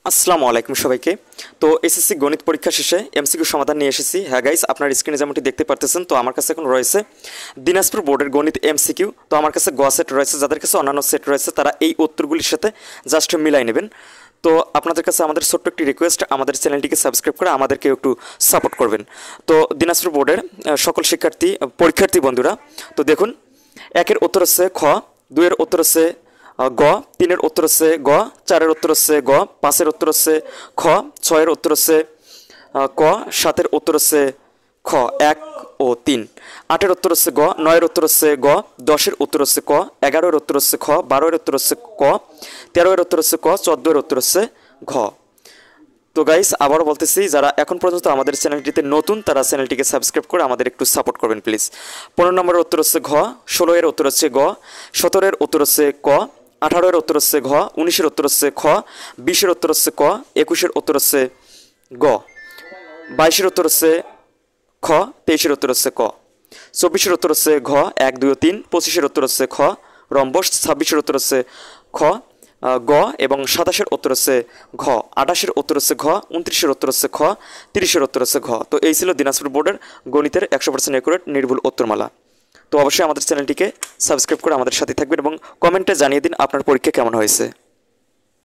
আসসালামু আলাইকুম সবাইকে। তো এসএসসি গণিত পরীক্ষা শেষে এমসিকিউ সমাধান নিয়ে এসেছি। হ্যাঁ গাইস, আপনার স্ক্রিনে যেমনটি দেখতে পারতেছেন, তো আমার কাছে এখন রয়েছে দিনাজপুর বোর্ডের গণিত এমসিকিউ। তো আমার কাছে গ সেট রয়েছে, যাদের কাছে অন্যান্য সেট রয়েছে তারা এই উত্তরগুলির সাথে জাস্ট মিলাই নেবেন। তো আপনাদের কাছে আমাদের ছোট্ট একটি রিকোয়েস্ট, আমাদের চ্যানেলটিকে সাবস্ক্রাইব করে আমাদেরকে একটু সাপোর্ট করবেন। তো দিনাজপুর বোর্ডের সকল পরীক্ষার্থী বন্ধুরা, তো দেখুন, একের উত্তর হচ্ছে খ, দুইয়ের উত্তর হচ্ছে গ, তিনের উত্তর হচ্ছে গ, চারের উত্তর হচ্ছে গ, পাঁচের উত্তর হচ্ছে খ, ছয়ের উত্তর হচ্ছে ক, সাতের উত্তর হচ্ছে খ 1 ও 3, আটের উত্তর হচ্ছে গ, নয়ের উত্তর হচ্ছে গ, 10-এর উত্তর হচ্ছে ক, 11-এর উত্তর হচ্ছে খ, 12-এর উত্তর হচ্ছে ক, 13-এর উত্তর হচ্ছে ক, 14-এর উত্তর হচ্ছে ঘ। তো গাইস, আবারও বলতেছি, যারা এখন পর্যন্ত আমাদের চ্যানেলটিতে নতুন তারা চ্যানেলটিকে সাবস্ক্রাইব করে আমাদের একটু সাপোর্ট করবেন প্লিজ। 15 নম্বরের উত্তর হচ্ছে ঘ, 16-এর উত্তর হচ্ছে গ, 17-এর উত্তর হচ্ছে ক, 18-এর উত্তর হচ্ছে ঘ, 19-এর উত্তর হচ্ছে খ, 20-এর উত্তর হচ্ছে ক, 21-এর উত্তর হচ্ছে গ, 22-এর উত্তর হচ্ছে খ, 23-এর উত্তর হচ্ছে ক, 24-এর উত্তর হচ্ছে ঘ 1, 2 ও 3, 25-এর উত্তর হচ্ছে খ রম্বস, 26-এর উত্তর হচ্ছে খ গ এবং 27-এর উত্তর হচ্ছে ঘ, 28-এর উত্তর হচ্ছে ঘ, 29-এর উত্তর হচ্ছে খ, 30-এর উত্তর হচ্ছে ঘ। তো এই ছিল দিনাজপুর বোর্ডের গণিতের 100% অ্যাকুরেট নির্ভুল উত্তরমালা। তো অবশ্যই আমাদের চ্যানেলটিকে সাবস্ক্রাইব করে আমাদের সাথে থাকবেন এবং কমেন্টে জানিয়ে দিন আপনার পরীক্ষা কেমন হয়েছে।